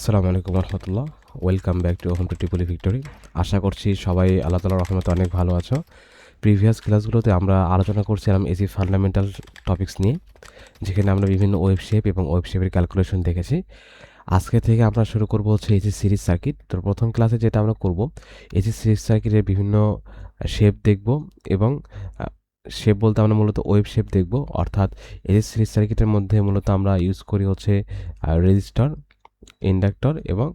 আসসালামু আলাইকুম রহমতুল্লাহ। Welcome back to home to টিপুলি ভিক্টোরি। আশা করছি সবাই আল্লাহ তাআলার রহমতে অনেক ভালো আছো। প্রিভিয়াস ক্লাসগুলোতে আমরা আলোচনা করছিলাম এসি ফান্ডামেন্টাল টপিকস নিয়ে, যেখানে আমরা বিভিন্ন ওয়েব শেপ এবং ওয়েব শেপের ক্যালকুলেশন দেখেছি। আজকে থেকে আমরা শুরু করব হচ্ছে এসি সিরিজ সার্কিট। তো প্রথম ক্লাসে যেটা আমরা করব, এসি সিরিজ সার্কিটের বিভিন্ন শেপ দেখব এবং শেপ বলতে আমরা মূলত ওয়েব শেপ দেখব। অর্থাৎ এসি সিরিজ সার্কিটের মধ্যে মূলত আমরা ইউজ করি হচ্ছে রেজিস্টর, ইন্ডাক্টর এবং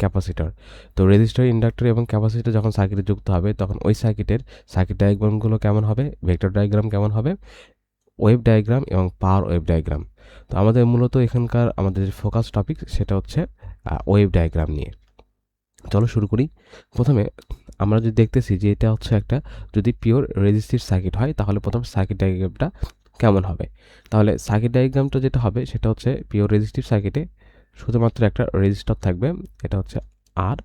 ক্যাপাসিটর। তো রেজিস্টর, ইন্ডাক্টর এবং ক্যাপাসিটর যখন সার্কিটে যুক্ত হবে, তখন ওই সার্কিট ডায়াগ্রামগুলো কেমন হবে, ভেক্টর ডায়াগ্রাম কেমন হবে, ওয়েভ ডায়াগ্রাম এবং পাওয়ার ওয়েভ ডায়াগ্রাম। তো আমাদের মূলত এখানকার আমাদের যে ফোকাস টপিক সেটা হচ্ছে ওয়েভ ডায়াগ্রাম নিয়ে। চলো শুরু করি। প্রথমে আমরা যদি দেখতেছি যে এটা হচ্ছে একটা, যদি পিওর রেজিস্টিভ সার্কিট হয় তাহলে প্রথম সার্কিট ডায়াগ্রামটা কেমন হবে। তাহলে সার্কিট ডায়াগ্রামটা যেটা হবে সেটা হচ্ছে পিওর রেজিস্টিভ সার্কিটে শুধুমাত্র একটা রেজিস্টর থাকবে, এটা হচ্ছে আর,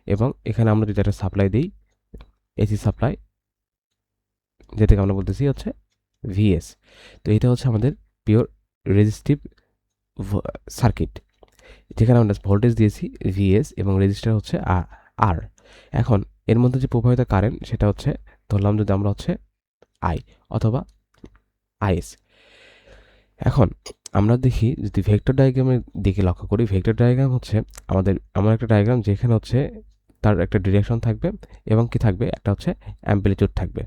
এবং এখানে আমরা যদি একটা সাপ্লাই দিই, এসি সাপ্লাই, যেটাকে আমরা বলতেছি হচ্ছে ভিএস। তো এটা হচ্ছে আমাদের পিওর রেজিস্টিভ সার্কিট, যেখানে আমরা ভোল্টেজ দিয়েছি ভিএস এবং রেজিস্টার হচ্ছে আর। এখন এর মধ্যে যে প্রবাহিত কারেন্ট সেটা হচ্ছে, ধরলাম যদি আমরা হচ্ছে আই অথবা আইএস। এখন আমরা দেখি যদি ভেক্টর ডায়াগ্রামের দিকে লক্ষ্য করি, ভেক্টর ডায়াগ্রাম হচ্ছে আমার একটা ডায়াগ্রাম যেখানে হচ্ছে তার একটা ডিরেকশন থাকবে এবং কি থাকবে, একটা হচ্ছে অ্যাম্পলিটিউড থাকবে।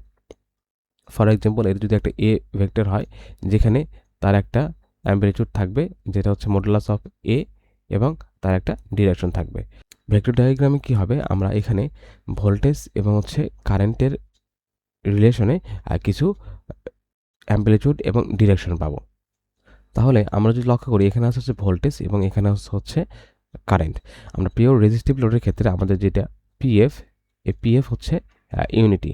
ফর এক্সাম্পল, এর যদি একটা এ ভেক্টর হয় যেখানে তার একটা অ্যাম্পলিটিউড থাকবে যেটা হচ্ছে মডুলাস অফ এ, এবং তার একটা ডিরেকশন থাকবে। ভেক্টর ডায়াগ্রামে কি হবে, আমরা এখানে ভোল্টেজ এবং হচ্ছে কারেন্টের রিলেশনে কিছু অ্যাম্পলিটিউড এবং ডিরেকশন পাবো। তাহলে আমরা যদি লক্ষ্য করি, এখানে আছে হচ্ছে ভোল্টেজ এবং এখানে হচ্ছে কারেন্ট। আমরা পিওর রেজিস্টিভ লোডের ক্ষেত্রে আমাদের যেটা পিএফ, এই পিএফ হচ্ছে ইউনিটি,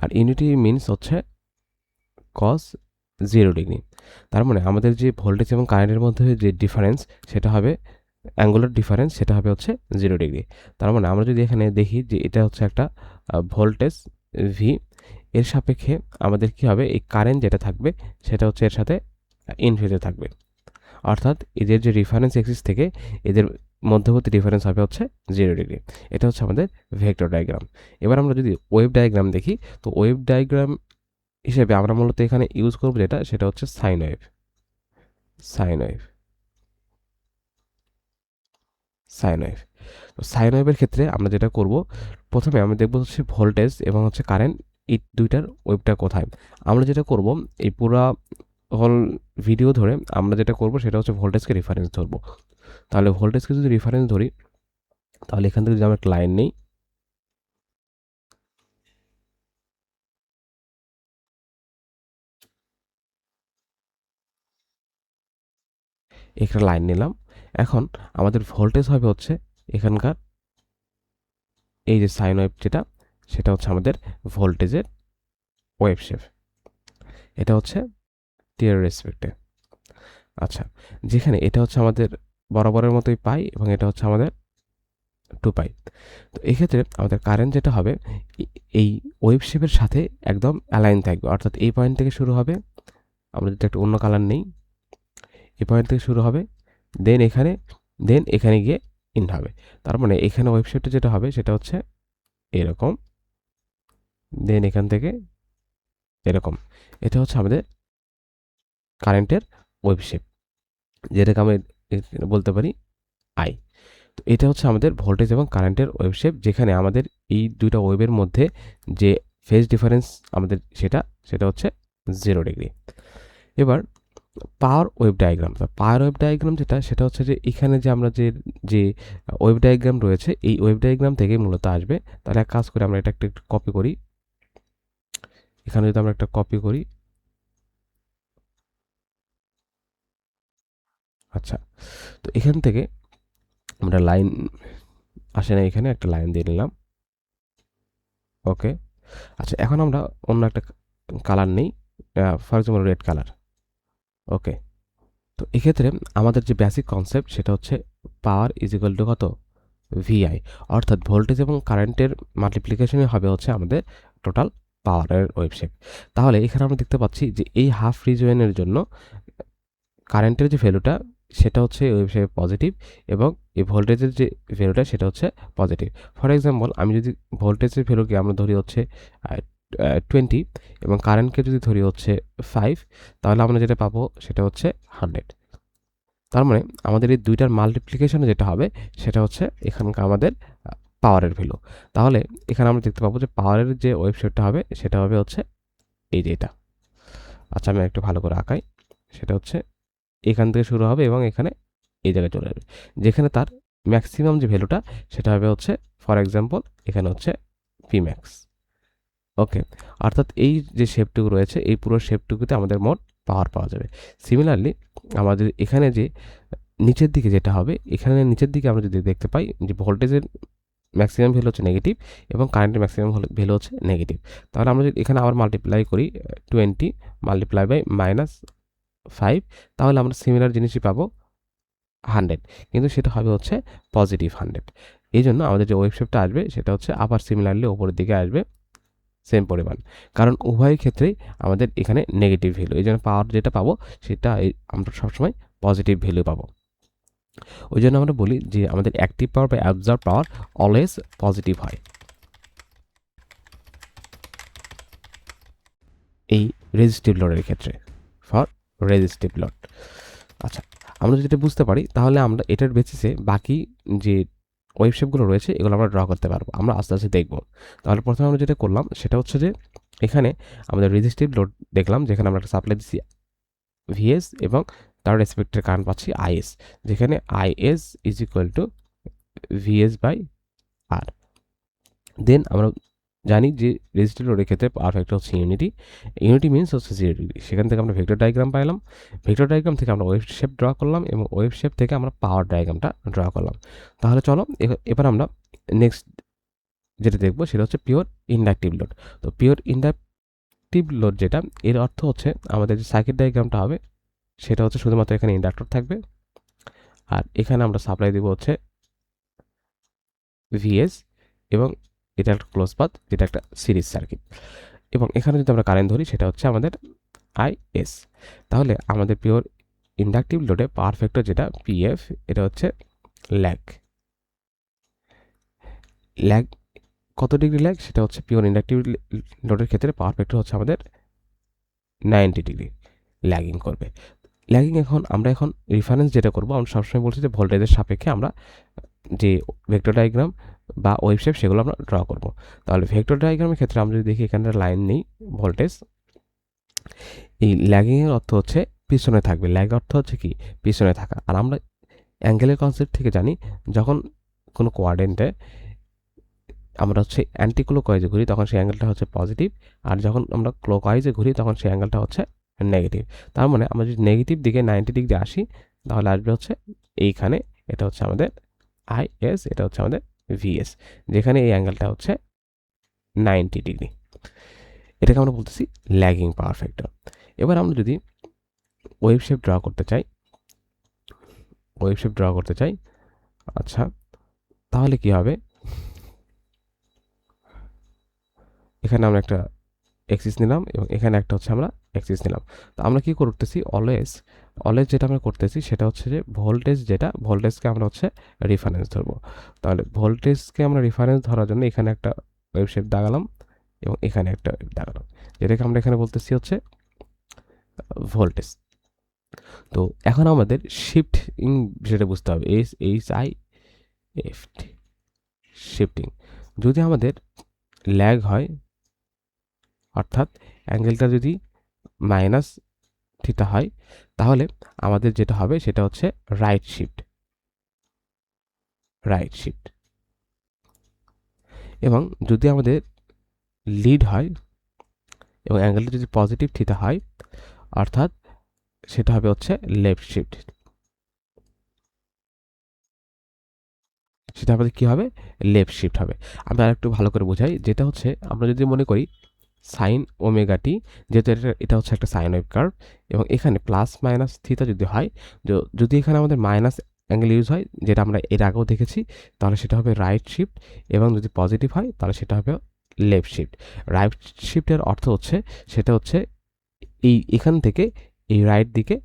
আর ইউনিটি মিনস হচ্ছে কস 0 ডিগ্রি। তার মানে আমাদের যে ভোল্টেজ এবং কারেন্টের মধ্যে যে ডিফারেন্স সেটা হবে, অ্যাঙ্গুলার ডিফারেন্স সেটা হবে হচ্ছে 0 ডিগ্রি। তার মানে আমরা যদি এখানে দেখি যে এটা হচ্ছে একটা ভোল্টেজ ভি, এর সাপেক্ষে আমাদের কি হবে, এই কারেন্ট যেটা থাকবে সেটা হচ্ছে এর সাথে ইনফিনিটি থাকবে। অর্থাৎ এদের যে রেফারেন্স এক্সিস থেকে এদের মধ্যবর্তী ডিফারেন্স হবে হচ্ছে 0 ডিগ্রি। এটা হচ্ছে আমাদের ভেক্টর ডায়াগ্রাম। এবার আমরা যদি ওয়েভ ডায়াগ্রাম দেখি, তো ওয়েভ ডায়াগ্রাম হিসেবে আমরা মূলত এখানে ইউজ করব যেটা, সেটা হচ্ছে সাইন ওয়েভ। তো সাইন ওয়েভের ক্ষেত্রে আমরা যেটা করব, প্রথমে আমরা দেখব হচ্ছে ভোল্টেজ এবং হচ্ছে কারেন্ট, এই দুইটার ওয়েভটা কোথায়। আমরা যেটা করব, এই পুরা হল ভিডিও ধরে আমরা যেটা করব সেটা হচ্ছে ভোল্টেজকে রেফারেন্স ধরবো। তাহলে ভোল্টেজকে যদি রেফারেন্স ধরি, তাহলে এখান থেকে যদি আমরা একটা লাইন নেই, একটা লাইন নিলাম। এখন আমাদের ভোল্টেজ হবে হচ্ছে এখানকার এই যে সাইন ওয়েভ যেটা, সেটা হচ্ছে আমাদের ভোল্টেজের ওয়েভ শেপ। এটা হচ্ছে টিয়ার রেসপেক্টে। আচ্ছা, যেখানে এটা হচ্ছে আমাদের বরাবরের মতোই পাই এবং এটা হচ্ছে আমাদের 2 পাই। তো এক্ষেত্রে আমাদের কারেন্ট যেটা হবে এই ওয়েভ শেপের সাথে একদম অ্যালাইন থাকবে। অর্থাৎ এই পয়েন্ট থেকে শুরু হবে, আমরা যদি একটা অন্য কালার নেই, এই পয়েন্ট থেকে শুরু হবে, দেন এখানে গিয়ে ইন্ড হবে। তার মানে এখানে ওয়েভ শেপটা যেটা হবে সেটা হচ্ছে এরকম, দেন এখান থেকে এরকম। এটা হচ্ছে আমাদের কারেন্টের ওয়েভ শেপ, যেটাকে আমরা বলতে পারি আই। তো এটা হচ্ছে আমাদের ভোল্টেজ এবং কারেন্টের ওয়েভ শেপ, যেখানে আমাদের এই দুইটা ওয়েভের মধ্যে যে ফেজ ডিফারেন্স আমাদের সেটা হচ্ছে 0 ডিগ্রি। এবার পাওয়ার ওয়েভ ডায়াগ্রাম, যেটা সেটা হচ্ছে যে এখানে যে আমরা যে ওয়েভ ডায়াগ্রাম রয়েছে, এই ওয়েভ ডায়াগ্রাম থেকে মূলত আসবে। তাহলে এক কাজ করে আমরা এটা একটু কপি করি। এখানে যদি আমরা একটা কপি করি, আচ্ছা, তো এখান থেকে আমরা লাইন আসে না, এখানে একটা লাইন দিয়ে নিলাম। ওকে, আচ্ছা, এখন আমরা অন্য একটা কালার নেই, ফর এক্সাম্পল রেড কালার। ওকে, তো এক্ষেত্রে আমাদের যে বেসিক কনসেপ্ট সেটা হচ্ছে পাওয়ার ইজ ইকুয়াল টু কত, ভিআই। অর্থাৎ ভোল্টেজ এবং কারেন্টের মাল্টিপ্লিকেশনে হবে হচ্ছে আমাদের টোটাল পাওয়ারের ওয়েভ শেপ। তাহলে এখানে আমরা দেখতে পাচ্ছি যে এই হাফ রিজিয়নের জন্য কারেন্টের যে ভ্যালুটা সেটা হচ্ছে ওয়েভ শেপে পজিটিভ, এবং এই ভোল্টেজের যে ভ্যালুটা সেটা হচ্ছে পজিটিভ। ফর এক্সাম্পল, আমি যদি ভোল্টেজের ভ্যালুকে আমরা ধরি হচ্ছে 20 এবং কারেন্টকে যদি ধরি হচ্ছে 5, তাহলে আমরা যেটা পাবো সেটা হচ্ছে 100। তার মানে আমাদের এই দুইটার মাল্টিপ্লিকেশনে যেটা হবে সেটা হচ্ছে এখানকার আমাদের পাওয়ারের ভ্যালু। তাহলে এখানে আমরা দেখতে পাবো যে পাওয়ারের যে ওয়েভ শেপটা হবে সেটা হবে হচ্ছে এই যে এটা। আচ্ছা, আমি একটু ভালো করে আঁকাই। সেটা হচ্ছে এখান থেকে শুরু হবে এবং এখানে এই জায়গায় চলে যাবে, যেখানে তার ম্যাক্সিমাম যে ভ্যালুটা সেটা হবে হচ্ছে ফর এক্সাম্পল এখানে হচ্ছে পি ম্যাক্স। ওকে, অর্থাৎ এই যে শেপটুকু রয়েছে এই পুরো শেপটুকুতে আমাদের মোট পাওয়ার পাওয়া যাবে। সিমিলারলি আমাদের এখানে যে নিচের দিকে যেটা হবে, এখানে নিচের দিকে আমরা যদি দেখতে পাই যে ভোল্টেজের ম্যাক্সিমাম ভ্যালু হচ্ছে নেগেটিভ এবং কারেন্টের ম্যাক্সিমাম ভ্যালু হচ্ছে নেগেটিভ। তাহলে আমরা যদি এখানে আবার মাল্টিপ্লাই করি 20 মাল্টিপ্লাই বাই -5, তাহলে আমরা সিমিলার জিনিসই পাবো 100, কিন্তু সেটা হবে হচ্ছে পজিটিভ 100। এই জন্য আমাদের যে ওয়েভ শেপটা আসবে সেটা হচ্ছে আবার সিমিলারলি ওপরের দিকে আসবে সেম পরিমাণ, কারণ উভয় ক্ষেত্রেই আমাদের এখানে নেগেটিভ ভ্যালু। এই জন্য পাওয়ার যেটা পাবো সেটা আমরা সবসময় পজিটিভ ভ্যালু পাবো। ওই জন্য আমরা বলি যে আমাদের অ্যাক্টিভ পাওয়ার বা অ্যাবজর্ব পাওয়ার অলওয়েজ পজিটিভ হয় এই রেজিস্টিভ লোডের ক্ষেত্রে, ফর রেজিস্টিভ লোড। আচ্ছা, আমরা যদি এটা বুঝতে পারি তাহলে আমরা এটার বেসিসে বাকি যে ওয়েভ শেপগুলো রয়েছে এগুলো আমরা ড্র করতে পারবো, আমরা আস্তে আস্তে দেখব। তাহলে প্রথমে আমরা যেটা করলাম সেটা হচ্ছে যে এখানে আমাদের রেজিস্টিভ লোড দেখলাম, যেখানে আমরা একটা সাপ্লাই দিচ্ছি ভিএস এবং তার রেসপেক্টের কারেন্ট পাচ্ছি আইএস, যেখানে IS is equal to VS by R. Then আমরা জানি যে রেজিস্টিভ লোডের ক্ষেত্রে পাওয়ার ফ্যাক্টর হচ্ছে ইউনিটি। ইউনিটি মিনস হচ্ছে 0 ডিগ্রি। সেখান থেকে আমরা ভেক্টর ডায়াগ্রাম পাইলাম, ভেক্টর ডায়াগ্রাম থেকে আমরা ওয়েভ শেপ ড্র করলাম এবং ওয়েভ শেপ থেকে আমরা পাওয়ার ডায়াগ্রামটা ড্র করলাম। তাহলে চলো এবার আমরা নেক্সট যেটা দেখবো সেটা হচ্ছে পিওর ইন্ডাকটিভ লোড। তো পিওর ইন্ডাকটিভ লোড যেটা, এর অর্থ হচ্ছে আমাদের যে সার্কিট ডায়াগ্রামটা হবে সেটা হচ্ছে শুধুমাত্র এখানে ইন্ডাক্টর থাকবে, আর এখানে আমরা সাপ্লাই দেবো হচ্ছে ভিএস, এবং এটা একটা ক্লোজ পাথ যেটা একটা সিরিজ সার্কিট, এবং এখানে যদি আমরা কারেন্ট ধরি সেটা হচ্ছে আমাদের আইএস। তাহলে আমাদের পিওর ইন্ডাকটিভ লোডে পাওয়ার ফ্যাক্টর যেটা পিএফ, এটা হচ্ছে ল্যাগ। ল্যাগ কত ডিগ্রি ল্যাগ, সেটা হচ্ছে পিওর ইন্ডাকটিভ লোডের ক্ষেত্রে পাওয়ার ফ্যাক্টর হচ্ছে আমাদের 90 ডিগ্রি ল্যাগিং করবে। ল্যাগিং আমরা এখন রেফারেন্স যেটা করবো, আমরা সবসময় বলছি যে ভোল্টেজের সাপেক্ষে আমরা যে ভেক্টর ডায়াগ্রাম বা ওয়েভ শেপ সেগুলো আমরা ড্র করব। তাহলে ভেক্টর ডায়াগ্রামের ক্ষেত্রে আমরা যদি দেখি এখানে লাইন নেই ভোল্টেজ, এই ল্যাগিংয়ের অর্থ হচ্ছে পিছনে থাকবে। ল্যাগ অর্থ হচ্ছে কি, পিছনে থাকা। আর আমরা অ্যাঙ্গেলের কনসেপ্ট থেকে জানি যখন কোনো কোয়াড্রেন্টে আমরা হচ্ছে অ্যান্টি ক্লকওয়াইজে ঘুরি তখন সেই অ্যাঙ্গেলটা হচ্ছে পজিটিভ, আর যখন আমরা ক্লকওয়াইজে ঘুরি তখন সেই অ্যাঙ্গেলটা হচ্ছে নেগেটিভ। তার মানে আমরা যদি নেগেটিভ দিকে 90 ডিগ্রি আসি তাহলে আসবে হচ্ছে এইখানে, এটা হচ্ছে আমাদের আইএস, এটা হচ্ছে আমাদের ভিএস, যেখানে এই অ্যাঙ্গেলটা হচ্ছে 90 ডিগ্রি। এটাকে আমরা বলতেছি ল্যাগিং পাওয়ার ফ্যাক্টর। এবার আমরা যদি ওয়েভ শেপ ড্র করতে চাই, আচ্ছা তাহলে কি হবে, এখানে আমরা একটা এক্সিস নিলাম এবং এখানে একটা হচ্ছে আমরা এক্সিস নিলাম। তো আমরা কি করতেছি, অলওয়েজ যেটা আমরা করতেছি সেটা হচ্ছে যে ভোল্টেজকে আমরা হচ্ছে রেফারেন্স ধরবো। তাহলে ভোল্টেজকে আমরা রেফারেন্স ধরার জন্য এখানে একটা ওয়েভ শেপ দাগালাম এবং এখানে একটা ওয়েভ দাগালাম, যেটাকে আমরা এখানে বলতেছি হচ্ছে ভোল্টেজ। তো এখন আমাদের শিফটিং বিষয়টা বুঝতে হবে, SHIFT শিফটিং। যদি আমাদের ল্যাগ হয়, অর্থাৎ অ্যাঙ্গেলটা যদি মাইনাস থিটা হয়, তাহলে আমাদের যেটা হবে সেটা হচ্ছে রাইট শিফট। এবং যদি আমাদের লিড হয় এবং অ্যাঙ্গেলটা যদি পজিটিভ থিটা হয়, অর্থাৎ সেটা হবে হচ্ছে লেফট শিফট। সেটা আমাদের কি হবে, লেফট শিফট হবে। আমি আরেকটু ভালো করে বোঝাই, যেটা হচ্ছে আমরা যদি মনে করি সাইন ওমেগা টি, যেহেতু এটা হচ্ছে একটা সাইন ওয়েভ কার্ভ, এবং এখানে প্লাস মাইনাস থিটা যদি হয়, যদি এখানে আমাদের মাইনাস অ্যাঙ্গেল ইউজ হয় যেটা আমরা এর আগেও দেখেছি, তাহলে সেটা হবে রাইট শিফট, এবং যদি পজিটিভ হয় তাহলে সেটা হবে লেফট শিফট। রাইট শিফটের অর্থ হচ্ছে সেটা হচ্ছে এখান থেকে এই রাইট দিকে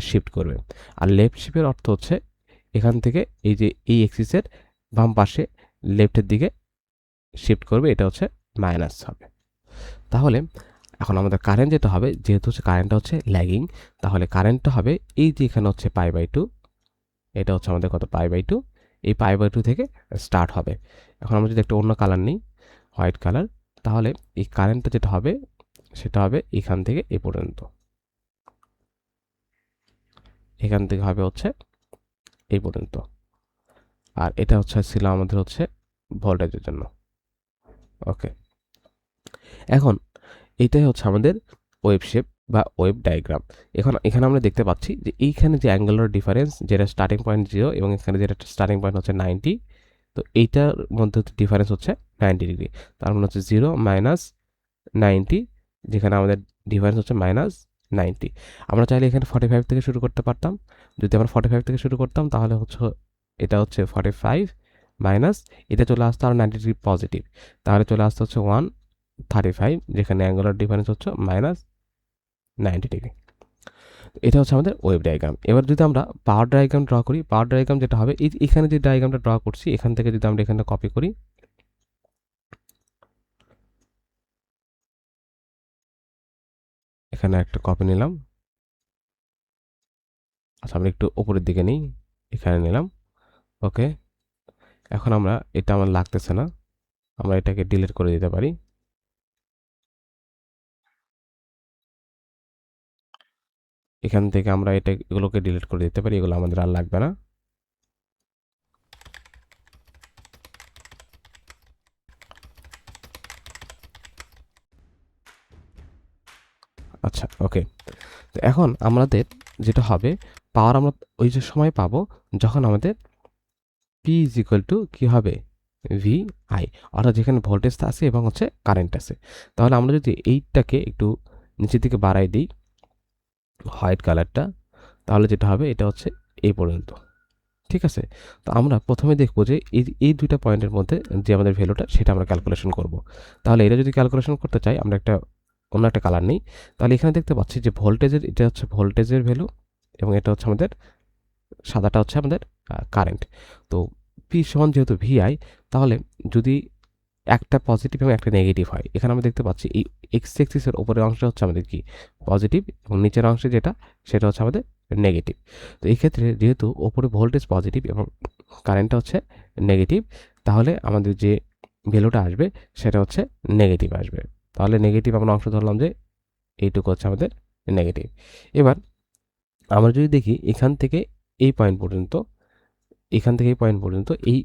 শিফট করবে। আর লেফট শিফটের অর্থ হচ্ছে এখান থেকে এই যে এই এক্সিসের বাম পাশে লেফটের দিকে শিফট করবে, এটা হচ্ছে মাইনাস হবে। তাহলে এখন আমাদের কারেন্ট যেটা হবে, যেহেতু হচ্ছে কারেন্টটা হচ্ছে ল্যাগিং, তাহলে কারেন্টটা হবে এই যে এখানে হচ্ছে π/2, এটা হচ্ছে আমাদের কত π/2, এই π/2 থেকে স্টার্ট হবে। এখন আমরা যদি একটা অন্য কালার নিই, হোয়াইট কালার, তাহলে এই কারেন্টটা যেটা হবে সেটা হবে এখান থেকে এ পর্যন্ত, এখান থেকে হবে হচ্ছে এই পর্যন্ত। আর এটা হচ্ছে ছিল আমাদের হচ্ছে ভোল্টেজের জন্য। ওকে, এখন এটাই হচ্ছে আমাদের ওয়েভ শেপ বা ওয়েভ ডায়াগ্রাম। এখানে আমরা দেখতে পাচ্ছি যে এইখানে যে অ্যাঙ্গুলার ডিফারেন্স, যেটা স্টার্টিং পয়েন্ট 0 এবং এখানে যেটা স্টার্টিং পয়েন্ট হচ্ছে 90, তো এইটার মধ্যে ডিফারেন্স হচ্ছে 90 ডিগ্রি। তার মানে হচ্ছে 0 মাইনাস 90, যেখানে আমাদের ডিফারেন্স হচ্ছে -90। আমরা চাইলে এখানে 45 থেকে শুরু করতে পারতাম। যদি আমরা 45 থেকে শুরু করতাম তাহলে হচ্ছে এটা হচ্ছে 45 মাইনাস, এটা চলে আসতো আর 90 ডিগ্রি পজিটিভ, তাহলে চলে আসতে হচ্ছে 135, যেখানে অ্যাঙ্গুলার ডিফারেন্স হচ্ছে -90 ডিগ্রি। এটা হচ্ছে আমাদের ওয়েভ ডায়াগ্রাম। এবার যদি আমরা পাওয়ার ডায়াগ্রাম ড্র করি, পাওয়ার ডায়াগ্রাম যেটা হবে এখানে যে ডায়াগ্রামটা ড্র করছি এখান থেকে যদি আমরা এখানে কপি করি, এখানে একটা কপি নিলাম। আচ্ছা, আমরা একটু উপরের দিকে নিই, এখানে নিলাম। ওকে, এখন আমরা এটা আমার লাগতেছে না, আমরা এটাকে ডিলিট করে দিতে পারি। এখান থেকে আমরা এগুলোকে ডিলিট করে দিতে পারি, এগুলো আমাদের আর লাগবে না। আচ্ছা, ওকে, তো এখন আমাদের যেটা হবে, পাওয়ার আমরা ওই যে সময় পাবো যখন আমাদের P ইজ ইকুয়াল টু কী হবে, ভি আই, অর্থাৎ যেখানে ভোল্টেজটা আছে এবং হচ্ছে কারেন্ট আছে। তাহলে আমরা যদি এইটাকে একটু নিচের দিকে বাড়াই দিই, হোয়াইট কালারটা, তাহলে যেটা হবে এটা হচ্ছে এই পর্যন্ত। ঠিক আছে, তো আমরা প্রথমে দেখব যে এই দুইটা পয়েন্টের মধ্যে যে আমাদের ভ্যালুটা সেটা আমরা ক্যালকুলেশন করব। তাহলে এটা যদি ক্যালকুলেশন করতে চাই, আমরা অন্য একটা কালার নিই। তাহলে এখানে দেখতে পাচ্ছি যে এটা হচ্ছে ভোল্টেজের ভ্যালু এবং এটা হচ্ছে আমাদের সাদাটা হচ্ছে আমাদের কারেন্ট। তো পি সমান যেহেতু ভিআই, তাহলে যদি একটা পজিটিভ এবং একটা নেগেটিভ হয়, এখানে আমরা দেখতে পাচ্ছি এই এক্স এক্সিসের উপরের অংশটা হচ্ছে আমাদের কি পজিটিভ এবং নিচের অংশে যেটা সেটা হচ্ছে আমাদের নেগেটিভ। তো এই ক্ষেত্রে যেহেতু ওপরে ভোল্টেজ পজিটিভ এবং কারেন্টটা হচ্ছে নেগেটিভ, তাহলে আমাদের যে ভ্যালুটা আসবে সেটা হচ্ছে নেগেটিভ আসবে। তাহলে নেগেটিভ আমরা অংশ ধরলাম যে এইটুকু হচ্ছে আমাদের নেগেটিভ। এবার আমরা যদি দেখি এখান থেকে এই পয়েন্ট পর্যন্ত, এখান থেকে এই পয়েন্ট পর্যন্ত, এই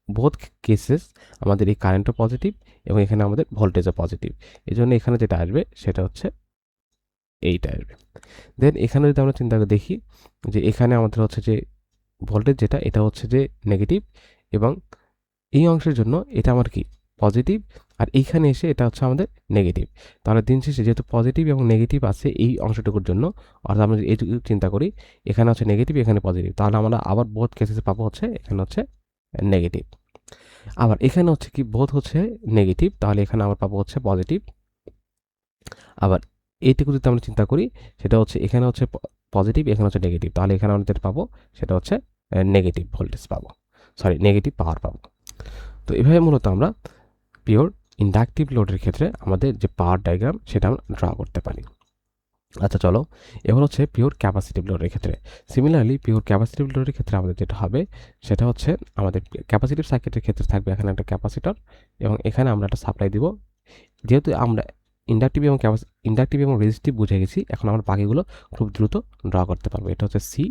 বোথ কেসেস আমাদের এই কারেন্টও পজিটিভ এবং এখানে আমাদের ভোল্টেজও পজিটিভ। এই জন্য এখানে যেটা আসবে সেটা হচ্ছে এইটা আসবে। দেন এখানে যদি আমরা চিন্তা করে দেখি যে এখানে আমাদের হচ্ছে যে ভোল্টেজ যেটা, এটা হচ্ছে যে নেগেটিভ এবং এই অংশের জন্য এটা আমার কি পজিটিভ, আর এইখানে এসে এটা হচ্ছে আমাদের নেগেটিভ। তাহলে দিন শেষে যেহেতু পজিটিভ এবং নেগেটিভ আছে এই অংশটুকুর জন্য, অর্থাৎ আমরা এইটুকু চিন্তা করি, এখানে হচ্ছে নেগেটিভ, এখানে পজিটিভ, তাহলে আমরা আবার বোথ কেসেসে পাবো হচ্ছে এখানে হচ্ছে নেগেটিভ। আবার এখানে হচ্ছে কি বোথ হচ্ছে নেগেটিভ, তাহলে এখানে আবার পাবো হচ্ছে পজিটিভ। আবার এইটুকু যদি আমরা চিন্তা করি, সেটা হচ্ছে এখানে হচ্ছে পজিটিভ, এখানে হচ্ছে নেগেটিভ, তাহলে এখানে আমরা যেটা পাবো সেটা হচ্ছে নেগেটিভ ভোল্টেজ পাবো, সরি নেগেটিভ পাওয়ার পাবো। তো এভাবে মূলত আমরা পিওর ইন্ডাকটিভ লোডের ক্ষেত্রে আমাদের যে পাওয়ার ডায়াগ্রাম সেটা আমরা ড্র করতে পারি। আচ্ছা চলো, এবার হচ্ছে পিওর ক্যাপাসিটিভ লোডের ক্ষেত্রে। সিমিলারলি পিওর ক্যাপাসিটিভ লোডের ক্ষেত্রে আমাদের যেটা হবে সেটা হচ্ছে আমাদের ক্যাপাসিটিভ সার্কিটের ক্ষেত্রে থাকবে এখানে একটা ক্যাপাসিটর এবং এখানে আমরা একটা সাপ্লাই দিব। যেহেতু আমরা ইন্ডাকটিভ এবং রেজিস্টিভ বুঝে গেছি, এখন আমরা বাকিগুলো খুব দ্রুত ড্র করতে পারবো। এটা হচ্ছে সি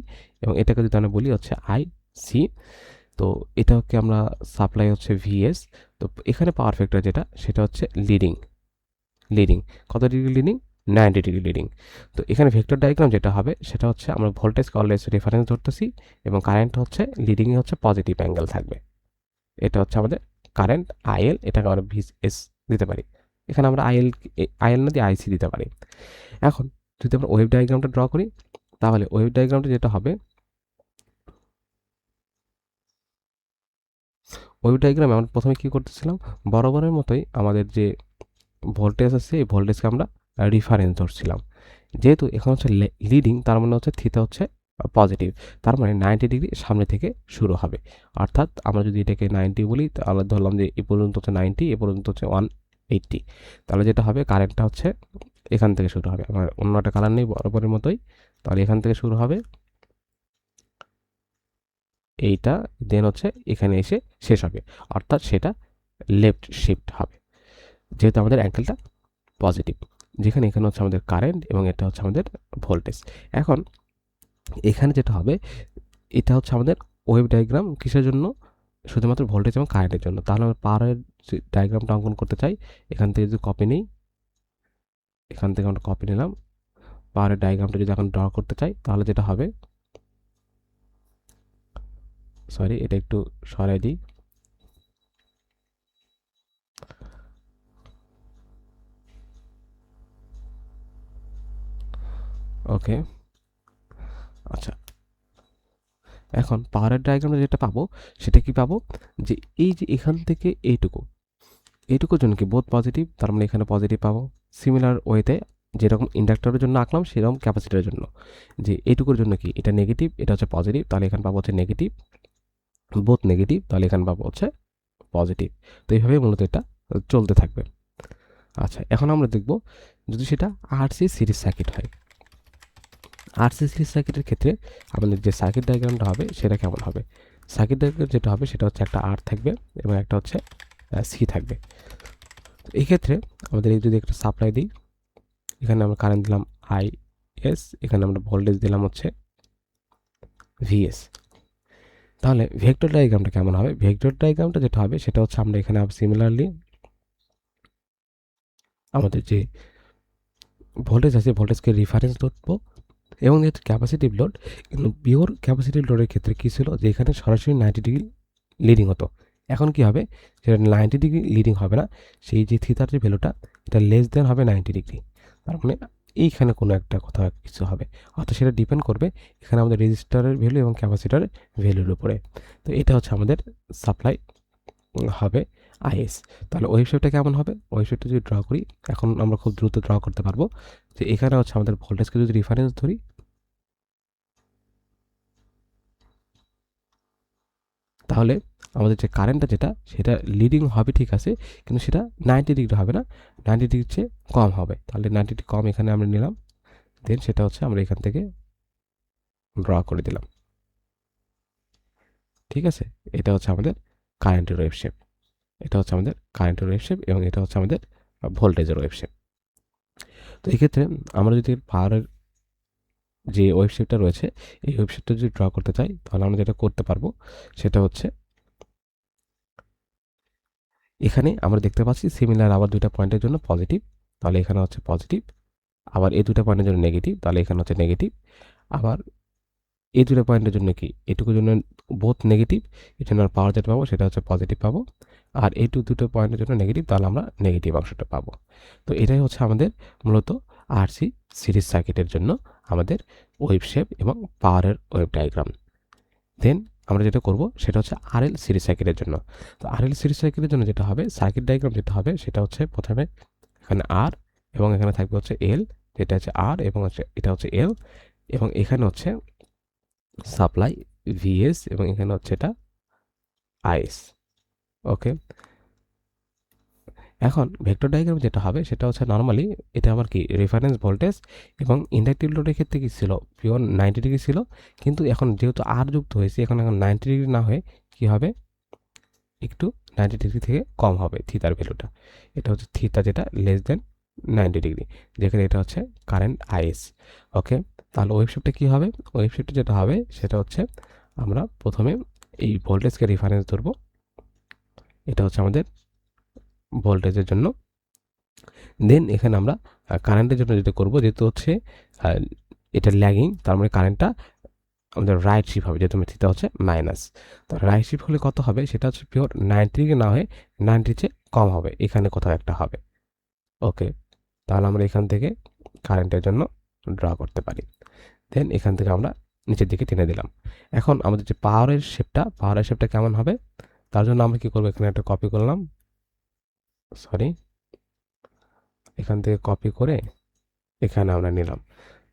এবং এটাকে যদি আমরা বলি হচ্ছে আই সি। তো এটাকে আমরা সাপ্লাই হচ্ছে ভিএস। তো এখানে পাওয়ার ফ্যাক্টর যেটা সেটা হচ্ছে লিডিং কত ডিগ্রি লিডিং, 90 ডিগ্রি লিডিং। তো এখানে ভেক্টর ডায়াগ্রাম যেটা হবে সেটা হচ্ছে আমরা ভোল্টেজকে অলওয়েজ রেফারেন্স ধরতেছি এবং কারেন্ট হচ্ছে লিডিংয়ে হচ্ছে পজিটিভ অ্যাঙ্গেল থাকবে। এটা হচ্ছে আমাদের কারেন্ট আইএল, এটাকে আমরা ভিএস দিতে পারি। এখানে আমরা আইএল না দিয়ে আইসি দিতে পারি। এখন যদি আমরা ওয়েভ ডায়াগ্রামটা ড্র করি, তাহলে ওয়েভ ডায়াগ্রামটা যেটা হবে, ওয়েভ ডায়াগ্রামে আমরা প্রথমে কী করতেছিলাম, বরাবরের মতোই আমাদের যে ভোল্টেজ আছে এই ভোল্টেজকে আমরা রেফারেন্স ধরছিলাম যেহেতু এখানে হচ্ছে লিডিং, তার মানে হচ্ছে থিতা হচ্ছে পজিটিভ, তার মানে 90 ডিগ্রি সামনে থেকে শুরু হবে। অর্থাৎ আমরা যদি এটাকে 90 বলি, তাহলে ধরলাম যে এ পর্যন্ত হচ্ছে 90, এ পর্যন্ত হচ্ছে 180, তাহলে যেটা হবে কারেন্টটা হচ্ছে এখান থেকে শুরু হবে। আমার অন্য একটা কালার নেই বরাবরের মতোই, তাহলে এখান থেকে শুরু হবে এইটা, দেন হচ্ছে এখানে এসে শেষ হবে, অর্থাৎ সেটা লেফট শিফট হবে, যেহেতু আমাদের অ্যাঙ্গেলটা পজিটিভ, যেখানে এখানে হচ্ছে আমাদের কারেন্ট এবং এটা হচ্ছে আমাদের ভোল্টেজ। এখন এখানে যেটা হবে, এটা হচ্ছে আমাদের ওয়েভ ডায়াগ্রাম কিসের জন্য, শুধুমাত্র ভোল্টেজ এবং কারেন্টের জন্য। তাহলে আমরা পাওয়ারের ডায়াগ্রামটা অঙ্কন করতে চাই, এখান থেকে যদি কপি নিই, এখান থেকে আমরা কপি নিলাম, পাওয়ারের ডায়াগ্রামটা যদি এখন ড্র করতে চাই, তাহলে যেটা হবে, সরি এটা একটু সরাই দিই, ওকে। আচ্ছা, এখন পাওয়ারের ডায়াগ্রামে যেটা পাবো সেটা কি পাবো, যে এই যে এখান থেকে এইটুকুর জন্য কি বোথ পজিটিভ, তার মানে এখানে পজিটিভ পাবো। সিমিলার ওয়েতে যেরকম ইন্ডাক্টরের জন্য আঁকলাম সেরকম ক্যাপাসিটরের জন্য, যে এইটুকুর জন্য কি এটা নেগেটিভ, এটা হচ্ছে পজিটিভ, তাহলে এখানে পাবো হচ্ছে নেগেটিভ, বোথ নেগেটিভ, তাহলে এখানে পাবো হচ্ছে পজিটিভ। তো এইভাবেই মূলত এটা চলতে থাকবে। আচ্ছা, এখন আমরা দেখব যদি সেটা আরসি সিরিজ সার্কিট হয়। আরসি সিরিজ সার্কিটের ক্ষেত্রে আমাদের যে সার্কিট ডায়াগ্রামটা হবে সেটা কেমন হবে। সার্কিট ডায়াগ্রাম যেটা হবে সেটা হচ্ছে একটা আর থাকবে এবং একটা হচ্ছে সি থাকবে। এই ক্ষেত্রে আমাদের যদি একটা সাপ্লাই দিই, এখানে আমরা কারেন্ট দিলাম আই এস, এখানে আমরা ভোল্টেজ দিলাম হচ্ছে ভিএস। তাহলে ভেক্টর ডায়াগ্রামটা কেমন হবে, ভেক্টর ডায়াগ্রামটা যেটা হবে সেটা হচ্ছে আমরা এখানে সিমিলারলি আমাদের যে ভোল্টেজ আছে ভোল্টেজকে রিফারেন্স ধরবো, এবং যেহেতু ক্যাপাসিটিভ লোড, কিন্তু পিওর ক্যাপাসিটিভ লোডের ক্ষেত্রে কী ছিল যে এখানে সরাসরি 90 ডিগ্রি লিডিং হতো। এখন কি হবে, সেটা 90 ডিগ্রি লিডিং হবে না, সেই যে থিতার যে ভ্যালুটা এটা লেস দেন হবে 90 ডিগ্রি, তার মানে এইখানে কোনো একটা কোথাও কিছু হবে, অর্থাৎ সেটা ডিপেন্ড করবে এখানে আমাদের রেজিস্টারের ভ্যালু এবং ক্যাপাসিটারের ভ্যালুর উপরে। তো এটা হচ্ছে আমাদের সাপ্লাই হবে আইএস। তাহলে ওয়েবসাইটটা কেমন হবে, ওয়েবসাইটটা যদি ড্র করি, এখন আমরা খুব দ্রুত ড্র করতে পারবো, যে এখানে হচ্ছে আমাদের ভোল্টেজকে যদি রেফারেন্স ধরি, তাহলে আমাদের যে কারেন্টটা যেটা সেটা লিডিং হবে ঠিক আছে, কিন্তু সেটা 90 ডিগ্রি হবে না, 90 ডিগ্রির চেয়ে কম হবে। তাহলে 90 ডিগ্রি কম এখানে আমরা নিলাম, দেন সেটা হচ্ছে আমরা এখান থেকে ড্র করে দিলাম। ঠিক আছে, এটা হচ্ছে আমাদের কারেন্টের ওয়েভ শেপ, এটা হচ্ছে আমাদের কারেন্টের ওয়েভ শেপ এবং এটা হচ্ছে আমাদের ভোল্টেজের ওয়েভ শেপ। তো এক্ষেত্রে আমরা যদি পাওয়ারের যে ওয়েভ শেপটা রয়েছে এই ওয়েভ শেপটা যদি ড্র করতে চাই, তাহলে আমরা যেটা করতে পারবো সেটা হচ্ছে এখানে আমরা দেখতে পাচ্ছি সিমিলার আবার দুইটা পয়েন্টের জন্য পজিটিভ, তাহলে এখানে হচ্ছে পজিটিভ, আবার এই দুটো পয়েন্টের জন্য নেগেটিভ, তাহলে এখানে হচ্ছে নেগেটিভ, আবার এই দুটো পয়েন্টের জন্য কি এটুকুর জন্য বোথ নেগেটিভ, এই জন্য পাওয়ার যেটা পাবো সেটা হচ্ছে পজিটিভ পাবো, আর এই দুটো পয়েন্টের জন্য নেগেটিভ, তাহলে আমরা নেগেটিভ অংশটা পাবো। তো এটাই হচ্ছে আমাদের মূলত আরসি সিরিজ সার্কিটের জন্য আমাদের ওয়েভ শেপ এবং পাওয়ারের ওয়েভ ডায়াগ্রাম। দেন আমরা যেটা করব সেটা হচ্ছে আরএল সিরিজ সার্কিটের জন্য। তো আরএল সিরিজ সার্কিটের জন্য যেটা হবে, সার্কিট ডায়াগ্রাম যেটা হবে সেটা হচ্ছে প্রথমে এখানে আর এবং এখানে থাকবে হচ্ছে এল, যেটা হচ্ছে আর এবং হচ্ছে এটা হচ্ছে এল, এবং এখানে হচ্ছে সাপ্লাই ভিএস এবং এখানে হচ্ছে এটা আইএস। ওকে, এখন ভেক্টর ডায়াগ্রাম যেটা হবে সেটা হচ্ছে নর্মালি এটা আমার কি রেফারেন্স ভোল্টেজ, এবং ইন্ডাকটিভ লোডের ক্ষেত্রে কি ছিল পিওর 90 ডিগ্রি ছিল, কিন্তু এখন যেহেতু আর যুক্ত হয়েছে এখন 90 ডিগ্রি না হয়ে কি হবে, একটু 90 ডিগ্রি থেকে কম হবে থিতার ভ্যালুটা। এটা হচ্ছে থিতা যেটা লেস দেন 90 ডিগ্রি, যেখানে এটা হচ্ছে কারেন্ট আইএস। ওকে, তাহলে ওয়েবশেপটা কী হবে, ওয়েবশেপটা যেটা হবে সেটা হচ্ছে আমরা প্রথমে এই ভোল্টেজকে রেফারেন্স ধরবো, এটা হচ্ছে আমাদের ভোল্টেজের জন্য। দেন এখানে আমরা কারেন্টের জন্য যেটা করবো, যেহেতু হচ্ছে এটা ল্যাগিং, তার মানে কারেন্টটা আমাদের রাইট শিফট হবে, যেহেতু থিটা হচ্ছে মাইনাস। তো রাইট শিফট হলে কত হবে, সেটা হচ্ছে পিওর 90 না হয়ে 90 চেয়ে কম হবে, এখানে কোথাও একটা হবে। ওকে, তাহলে আমরা এখান থেকে কারেন্টের জন্য ড্র করতে পারি। দেন এখান থেকে আমরা নিচের দিকে টেনে দিলাম। এখন আমাদের যে পাওয়ারের শেপটা কেমন হবে, তার জন্য আমরা কি করবো, এখানে একটা কপি করলাম, সরি এখান থেকে কপি করে এখানে আমরা নিলাম।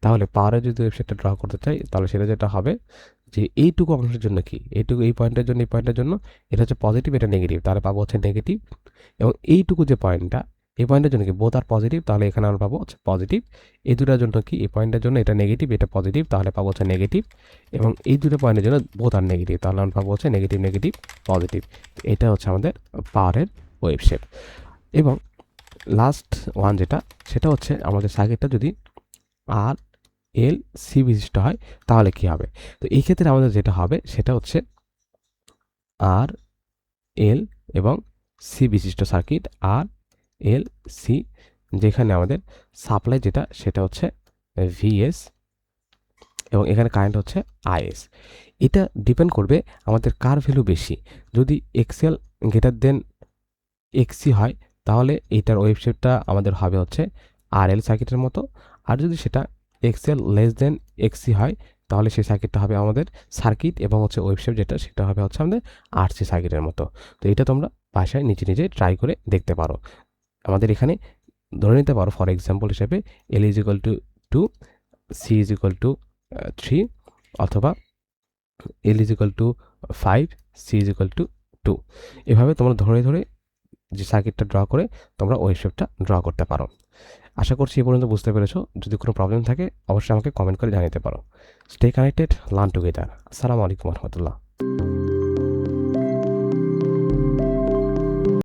তাহলে পাওয়ারে যদি ওয়েবসাইটটা ড্র করতে চাই তাহলে সেটা যেটা হবে যে এইটুকু অংশের জন্য কি, এইটুকু এই পয়েন্টের জন্য এই পয়েন্টের জন্য এটা হচ্ছে পজিটিভ, এটা নেগেটিভ, তাহলে পাবো হচ্ছে নেগেটিভ। এবং এইটুকু যে পয়েন্টটা, এই পয়েন্টের জন্য কি বোথ আর পজিটিভ, তাহলে এখানে আমরা পাবো হচ্ছে পজিটিভ। এই দুটার জন্য কি, এই পয়েন্টের জন্য এটা নেগেটিভ, এটা পজিটিভ, তাহলে পাবো হচ্ছে নেগেটিভ। এবং এই দুটো পয়েন্টের জন্য বোথ আর নেগেটিভ, তাহলে আমরা পাবো হচ্ছে নেগেটিভ নেগেটিভ পজিটিভ। এটা হচ্ছে আমাদের পাওয়ারের ওয়েভ শেপ। এবং লাস্ট ওয়ান যেটা, সেটা হচ্ছে আমাদের সার্কিটটা যদি আর এল সি বিশিষ্ট হয় তাহলে কি হবে। তো এই ক্ষেত্রে আমাদের যেটা হবে সেটা হচ্ছে আর এল এবং সি বিশিষ্ট সার্কিট, আর এল সি, যেখানে আমাদের সাপ্লাই যেটা সেটা হচ্ছে ভিএস এবং এখানে কারেন্ট হচ্ছে আইএস। এটা ডিপেন্ড করবে আমাদের কার ভ্যালু বেশি। যদি এক্সএল গ্রেটার দেন এক্সি হয় তাহলে এইটার ওয়েবশেপটা আমাদের হবে হচ্ছে আর এল সার্কিটের মতো। আর যদি সেটা এক্সএল লেস দেন এক্সি হয় তাহলে সেই সার্কিটটা হবে আমাদের সার্কিট এবং হচ্ছে ওয়েবশেপ যেটা সেটা হবে হচ্ছে আমাদের আরসি সার্কিটের মতো। তো এটা তোমরা বাসায় নিজে নিজে ট্রাই করে দেখতে পারো। আমাদের এখানে ধরে নিতে পারো ফর এক্সাম্পল হিসেবে L is equal to 2, C is equal to 3, অথবা L is equal to 5, C is equal to 2। এভাবে তোমরা ধরে ধরে যে সার্কিটটা ড্র করে তোমরা ওয়েবশেপটা ড্র করতে পারো। আশা করছি এ পর্যন্ত বুঝতে পেরেছো। যদি কোনো প্রবলেম থাকে অবশ্যই আমাকে কমেন্ট করে জানাতে পারো। Stay connected, learn together. আসসালামু আলাইকুম রহমতুল্লাহ।